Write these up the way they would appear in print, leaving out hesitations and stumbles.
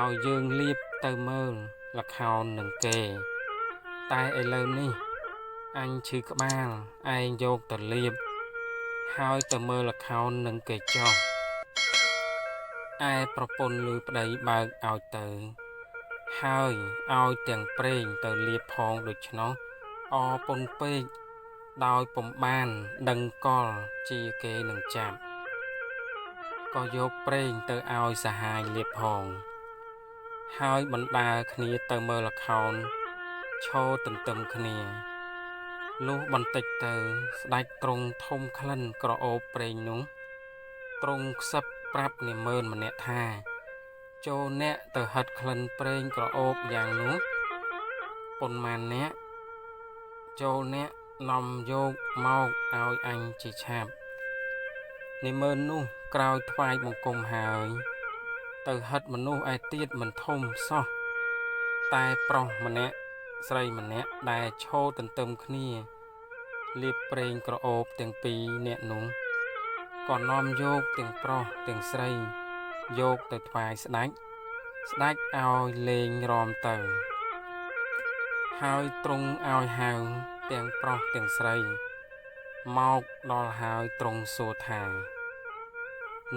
ឲ្យយើងលៀបទៅមើលល្ខោននឹងគេតែឥឡូវនេះអញឈឺក្បាលឯងយកទៅលៀបហើយទៅមើលល្ខោននឹងគេចុះឯប្រពន្ធឮប្តីបើកឲ្យទៅហើយឲ្យទាំងប្រេងទៅលៀបផងដូច្នោះអរពន់ពេកដោយពំបានដឹងកលជាគេនឹងចាប់ក៏យកប្រេងទៅឲ្យសហាយលៀបផងហើយបណ្ដាគ្នាទៅមើលល្ខោនឈរទន្ទឹមគ្នាលុះបន្តិចទៅស្ដេចទ្រង់ធំក្លិនក្រអូបប្រេងនោះទ្រង់ខ្សឹបប្រាប់នាម៉ឺនម្នាក់ថាចូលអ្នកទៅហិតក្លិនប្រេងក្រអូបយ៉ាងនោះប៉ុន្មានអ្នកចូលអ្នកនាំយកមកឲ្យអញជាឆាប់នាម៉ឺននោះក្រោយថ្វាយបង្គំហើយទៅហិតមនុស្សឯទៀតមិនធំសោះតែប្រុសម្នាក់ស្រីម្នាក់ដែលឈរទន្ទឹមគ្នាលាបប្រេងក្រអូបទាំងពីរនាក់នោះក៏នាំយកទាំងប្រុសទាំងស្រីយកទៅថ្វាយស្ដេចឲ្យលេងរំទៅហើយទ្រង់ឲ្យហៅទាំងប្រុសទាំងស្រីមកដល់ហើយទ្រង់សួរថា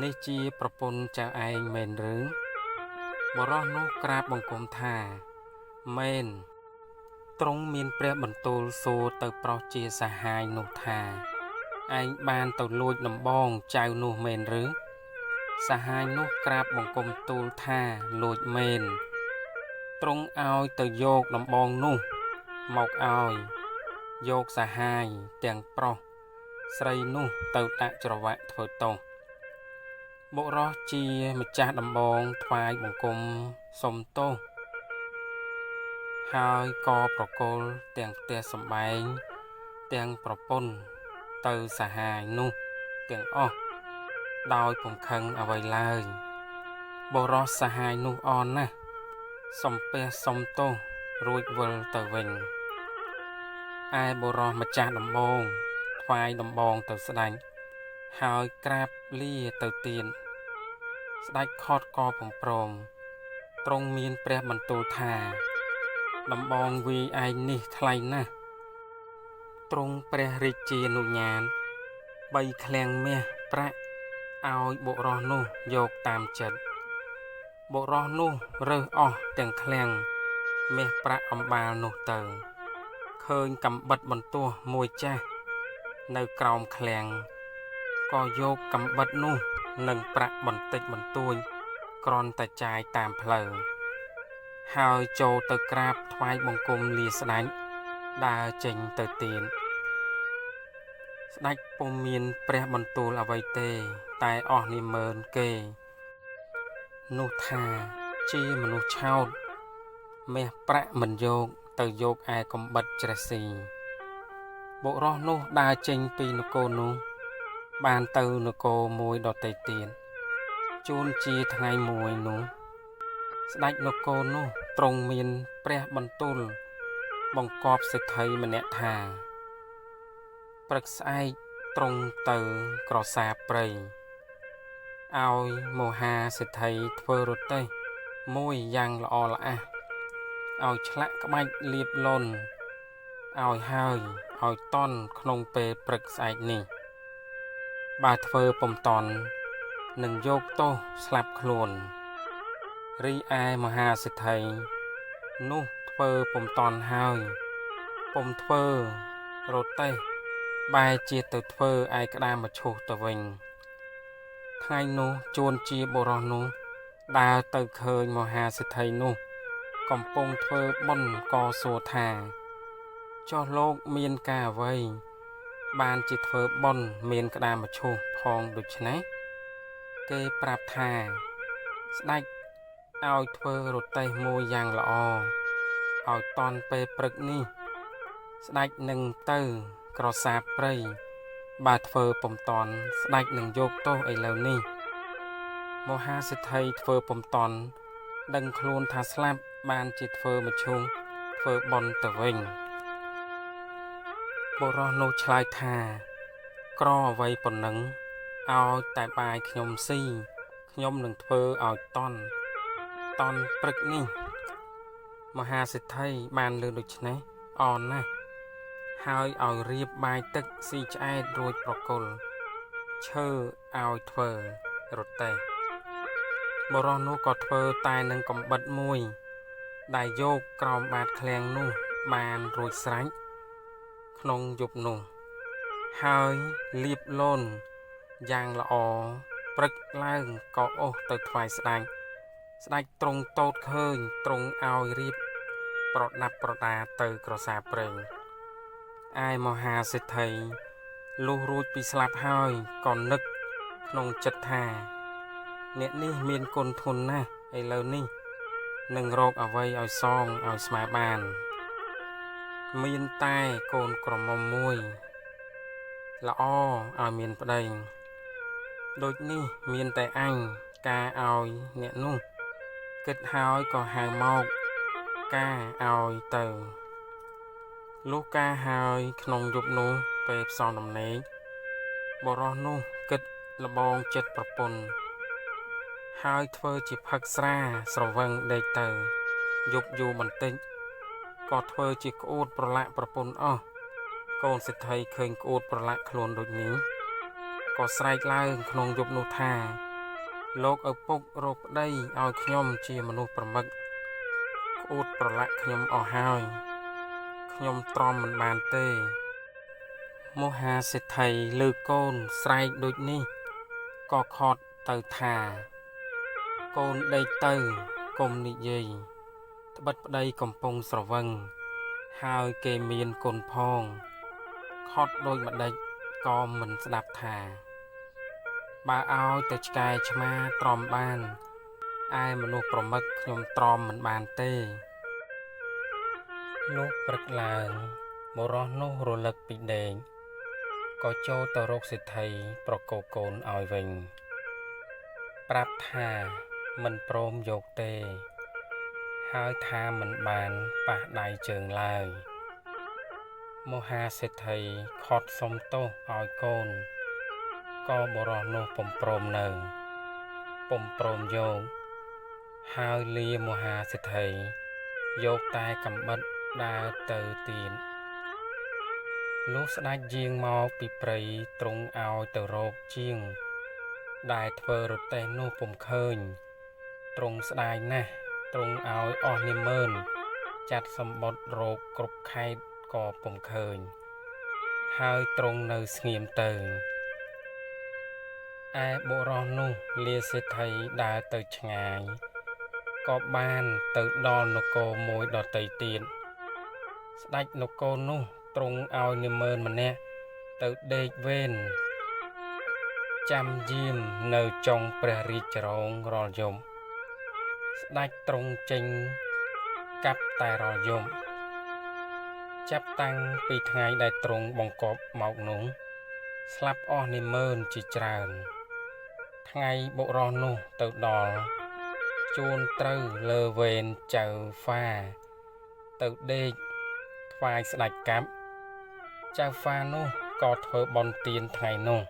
នេះជាប្រពន្ធចៅឯងមែនឬបុរសនោះក្រាបបង្គំថាមែនទ្រង់មានព្រះបន្ទូលសួរទៅប្រុសជាសហាយនោះថាឯងបានទៅលួចដំបងចៅនោះមែនឬសហាយនោះក្រាបបង្គំទូលថាលួចមែនទ្រង់ឲ្យទៅយកដំបងនោះមកឲ្យយកសហាយទាំងប្រុសស្រីនោះទៅដាក់ច្រវាក់ធ្វើទោសបុរសជាម្ចាស់ដំបងថ្វាយបង្គំសុំទោសហើយក៏ប្រគល់ទាំងផ្ទះសម្បែងទាំងប្រពន្ធទៅសហាយនោះទាំងអស់ដោយពុំខឹងអ្វីឡើយបុរសសហាយនោះអន់ណាស់សំពះសុំទោសរួចវិលទៅវិញឯបុរសម្ចាស់ដំបងថ្វាយដំបងទៅស្ដេចហើយក្រាបលាទៅទៀនស្ដេចខត់ក៏ពំព្រមទ្រង់មានព្រះបន្ទូលថាដំបងវីឯងនេះថ្លៃណាស់ទ្រង់ព្រះរាជានុញ្ញាត3ឃ្លាំងមាសប្រាក់ឲ្យបុរសនោះយកតាមចិត្តបុរសនោះរើសអស់ទាំងឃ្លាំងមាសប្រាក់អំបាលនោះទៅឃើញកំបិតបន្ទោះមួយចាស់នៅក្រោមឃ្លាំងក៏យកកំបិតនោះនិងប្រាក់បន្តិចបន្តួចគ្រាន់តែចាយតាមផ្លូវហើយចូលទៅក្រាបថ្វាយបង្គំលាស្ដេចដើរចេញទៅទៀនស្ដេចពុំមានព្រះបន្ទូលអ្វីទេតែអស់នាម៉ឺនគេនោះថាជាមនុស្សឆោតមាសប្រាក់មិនយកទៅយកឯកំបិតច្រេះស៊ីបុរសនោះដើរចេញពីនគរនោះបានទៅនគរមួយដទៃទៀតជួនជាថ្ងៃមួយនោះស្ដេចនគរនោះទ្រង់មានព្រះបន្ទូលបង្គាប់សេដ្ឋីម្នាក់ថាព្រឹកស្អែកទ្រង់ទៅក្រសាព្រៃឲ្យមហាសេដ្ឋីធ្វើរទេះមួយយ៉ាងល្អល្អះឲ្យឆ្លាក់ក្បាច់លាបលន់ឲ្យហើយឲ្យតន់ក្នុងពេលព្រឹកស្អែកនេះបើធ្វើពុំតន់នឹងយកទោសស្លាប់ខ្លួនរីឯមហាសេដ្ឋីនោះធ្វើពុំតន់ហើយពុំធ្វើរទេះបែរជាទៅធ្វើឯក្តាមឈូសទៅវិញថ្ងៃនោះជួនជាបុរសនោះដើរទៅឃើញមហាសេដ្ឋីនោះកំពុងធ្វើបុណ្យក៏សួរថាចុះលោកមានការអ្វីបានជាធ្វើបុណ្យមានក្តាមឈូសផងដូច្នេះគេប្រាប់ថាស្ដេចឲ្យធ្វើរទេះមួយយ៉ាងល្អឲ្យតន់ពេលព្រឹកនេះស្ដេចនឹងទៅក្រសាព្រៃបើធ្វើពុំតន់ស្ដេចនឹងយកទោសឥឡូវនេះមហាសេដ្ឋីធ្វើពុំតន់ដឹងខ្លួនថាស្លាប់បានជាធ្វើមឈូសធ្វើបុណ្យទៅវិញបុរសនោះឆ្លើយថាក្រអ្វីប៉ុណ្ណឹងឲ្យតែបាយខ្ញុំស៊ីខ្ញុំនឹងធ្វើឲ្យតន់ តនព្រឹកនេះមហាសិទ្ធិបានលើដូច្នេះអនណាស់ហើយឲ្យរៀបបាយទឹកស៊ីឆ្អែតរួចប្រគល់ឈើឲ្យធ្វើរទេះបរោះនោះក៏ធ្វើតែនឹងកំបិតមួយដែលយកក្រោមបាតឃ្លាំងនោះបានរួចស្រេចក្នុងយប់នោះហើយលាបលន់យ៉ាងល្អព្រឹកឡើងក៏អូសទៅថ្វាយស្ដេចទ្រង់តូតឃើញទ្រង់ឲ្យរៀបប្រដាប់ប្រដាទៅក្រសាព្រៃឯមហាសិទ្ធិលុះរួចពីស្លាប់ហើយក៏នឹកក្នុងចិត្តថាអ្នកនេះមានគុណធម៌ណាស់ឥឡូវនេះនឹងរកអ្វីឲ្យសងឲ្យស្មើបានមានតែកូនក្រមុំមួយល្អឲ្យមានប្តីដូចនេះមានតែអញការឲ្យអ្នកនោះគិតហើយក៏ហៅមកការឲ្យទៅលុះការហើយក្នុងយប់នោះពេលផ្សងដំណេកបរោះនោះគិតលបងចិត្តប្រពន្ធហើយធ្វើជាផឹកស្រាស្រវឹងដេកទៅយប់យូរបន្តិចក៏ធ្វើជាក្អួតប្រឡាក់ប្រពន្ធអស់កូនសិទ្ធិឃើញក្អួតប្រឡាក់ខ្លួនដូចនេះក៏ស្រែកឡើងក្នុងយប់នោះថាលោកឪពុករកប្តីឲ្យខ្ញុំជាមនុស្សប្រមឹកក្អួតប្រឡាក់ខ្ញុំអស់ហើយខ្ញុំទ្រាំមិនបានទេមហាសិទ្ធិលើកូនស្រែកដូចនេះក៏ខត់ទៅថាកូនដេកទៅកុំនិយាយត្បិតប្តីកំពុងស្រវឹងហើយគេមានគុណផងខត់ដូចម្ដេចក៏មិនស្ដាប់ថាបើឲ្យទៅឆ្កែឆ្មាទ្រាំបានឯមនុស្សប្រមឹកខ្ញុំទ្រាំមិនបានទេលុះព្រឹកឡើងបុរសនោះរលឹកពីដេកក៏ចូលទៅរកសិទ្ធិប្រកោកូនឲ្យវិញប្រាប់ថាមិនព្រមយកទេហើយថាមិនបានប៉ះដៃជើងឡើយមហាសិទ្ធិខត់សុំទោសឲ្យកូនក៏បុរសនោះពុំព្រមនៅពុំព្រមយកហើយលាមហាសិទ្ធិយកតែកំបិតដើរទៅទៀតលុះស្ដេចយាងមកពីព្រៃទ្រង់ឲ្យទៅរកជាងដែលធ្វើរទេះនោះពុំឃើញទ្រង់ស្ដាយណាស់ទ្រង់ឲ្យអស់នាម៉ឺនចាត់សម្បត្តិរកគ្រប់ខេត្តក៏ពុំឃើញហើយទ្រង់នៅស្ងៀមទៅឯបុរសនោះលាសិទ្ធិដើរទៅឆ្ងាយក៏បានទៅដល់នគរមួយដទៃទៀតស្ដេចនគរនោះទ្រង់ឲ្យនាម៉ឺនម្នាក់ទៅដេកវេនចាំយាមនៅចុងព្រះរាជរោងរាល់យប់ស្ដេចទ្រង់ចេញកាប់តែរាល់យប់ចាប់តាំងពីថ្ងៃដែលទ្រង់បង្គាប់មកនោះស្លាប់អស់នាម៉ឺនជាច្រើនថ្ងៃបុរសនោះទៅដល់ជួនត្រូវលើវេនចៅហ្វាទៅដេកថ្វាយស្ដេចកាប់ចៅហ្វានោះក៏ធ្វើបុណ្យទានថ្ងៃនោះ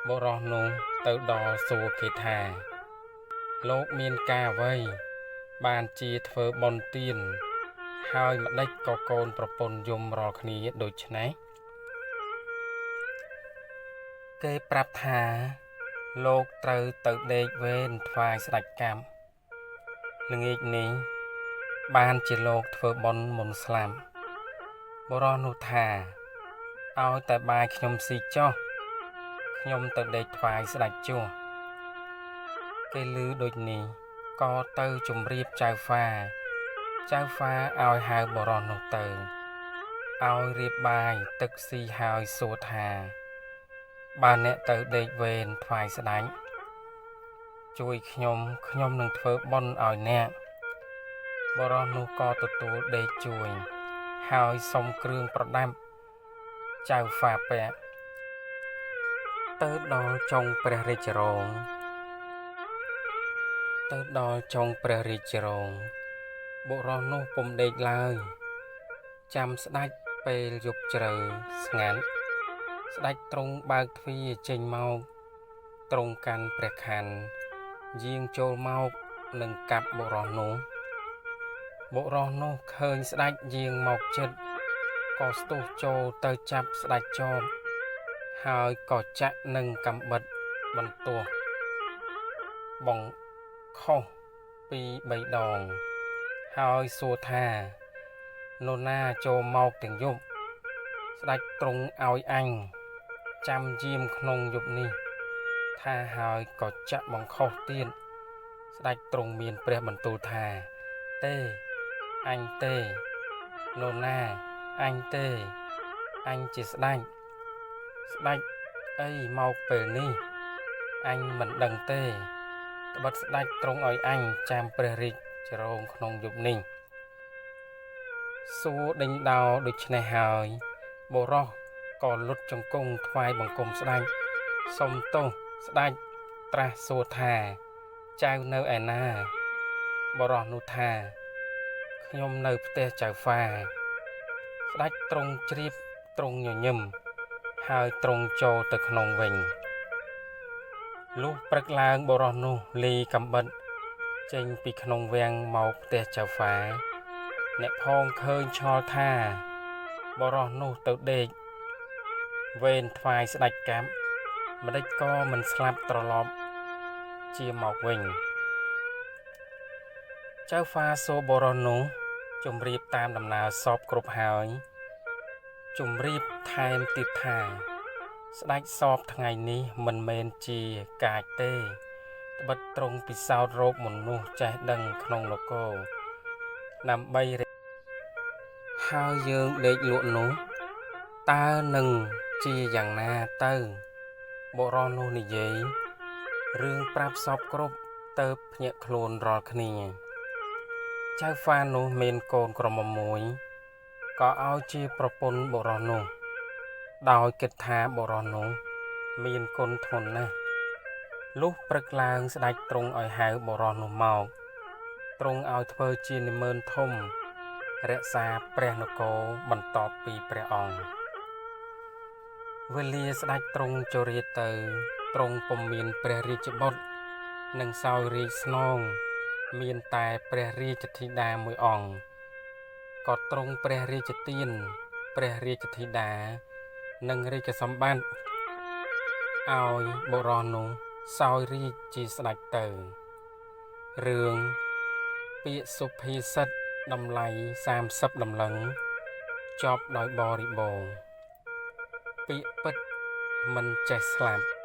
បុរសនោះទៅដល់សួរគេថាលោកមានការអ្វីបានជាធ្វើបុណ្យទានហើយម្ដេចក៏កូនប្រពន្ធយំរាល់គ្នាដូច្នេះគេប្រាប់ថាលោកត្រូវទៅដេកវេនថ្វាយស្ដេចកាប់ល្ងាចនេះបានជាលោកធ្វើបុណ្យមុនស្លាប់បុរសនោះថាឲ្យតែបាយខ្ញុំស៊ីចុះខ្ញុំទៅដេកថ្វាយស្ដេចចុះគេឮដូចនេះក៏ទៅជម្រាបចៅហ្វាឲ្យហៅបុរសនោះទៅឲ្យរៀបបាយទឹកស៊ីហើយសួរថាបើអ្នកទៅដេកវេនថ្វាយស្ដេចជួយខ្ញុំនឹងធ្វើបុណ្យឲ្យអ្នកបុរសនោះក៏ទទួលដេកជួយហើយសុំគ្រឿងប្រដាប់ចៅហ្វាពាក់ទៅដល់ចុងព្រះរាជរោងបុរសនោះពុំដេកឡើយចាំស្ដេចពេលយប់ជ្រៅស្ងាត់ស្ដេចទ្រង់បើកទ្វារចេញមកទ្រង់កាន់ព្រះខ័នយាងចូលមក នឹងកាប់បុរសនោះឃើញស្ដេចយាងមកជិតក៏ស្ទុះចូលទៅចាប់ស្ដេចជាប់ហើយក៏ចាក់នឹងកាំបិតបន្ទោះបង្ខុសពី3 ដងហើយសួរថានរណាចូលមកទាំងយប់ស្ដេចទ្រង់ឲ្យអញចាំយាមក្នុងយប់នេះថាហើយក៏ចាក់បង្ខុសទៀតស្ដេចទ្រង់មានព្រះបន្ទូលថាទេអញទេនរណាអញទេអញជាស្ដេចអីមកពេលនេះអញមិនដឹងទេត្បិតស្ដេចទ្រង់ឲ្យអញចាំព្រះរាជរោងក្នុងយប់នេះសួរដេញដោដូច្នេះហើយបុរសក៏លុតជង្គង់ថ្វាយបង្គំស្ដេចសុំទោសស្ដេចត្រាស់សួរថាចៅនៅឯណាបុរសនោះថាខ្ញុំនៅផ្ទះចៅហ្វាស្ដេចទ្រង់ជ្រាបទ្រង់ញញឹមហើយទ្រង់ចូលទៅក្នុងវិញលុះព្រឹកឡើងបុរសនោះលីកាំបិតចេញពីក្នុងវាំងមកផ្ទះចៅហ្វាអ្នកផងឃើញឆ្ងល់ថាបុរសនោះទៅដេកវេនថ្វាយស្ដេចកាប់ម្ដេចក៏មិនស្លាប់ត្រឡប់ជាមកវិញចៅហ្វាសូបុរសនោះជម្រាបតាមដំណើរសពគ្រប់ហើយជម្រាបថែមទៀតថាស្ដេចសពថ្ងៃនេះមិនមែនជាកាចទេត្បិតទ្រង់ពិសោធន៍រោគមនុស្សចេះដឹងក្នុងនគរដើម្បីហើយយើងដេកលក់នោះតើនឹងជាយ៉ាងណាទៅបុរសនោះនិយាយរឿងប្រាប់សពគ្រប់ទៅភ្ញាក់ខ្លួនរាល់គ្នាចៅហ្វានោះមានកូនក្រមុំមួយក៏ឲ្យជាប្រពន្ធបុរសនោះដោយគិតថាបុរសនោះមានគុណធ្ងន់ណាស់លុះព្រឹកឡើងស្ដេចទ្រង់ឲ្យហៅបុរសនោះមកទ្រង់ឲ្យធ្វើជានិមឺនធំរក្សាព្រះនគរបន្ទាប់ពីព្រះអង្គវេលាស្ដេចទ្រង់ជរាទៅទ្រង់ពុំមានព្រះរាជបុត្រនិងសោយរាជស្នងមានតែព្រះរាជធីតាមួយអង្គក៏ទ្រង់ព្រះរាជទានព្រះរាជធីតានិងរាជសម្បត្តិឲ្យបុរសនោះសោយរាជជាស្ដេចទៅរឿងពាក្យសុភាសិតតម្លៃ30តម្លឹងចប់ដោយបរិបូរណ៍ពាក្យពិតមិនចេះស្លាប់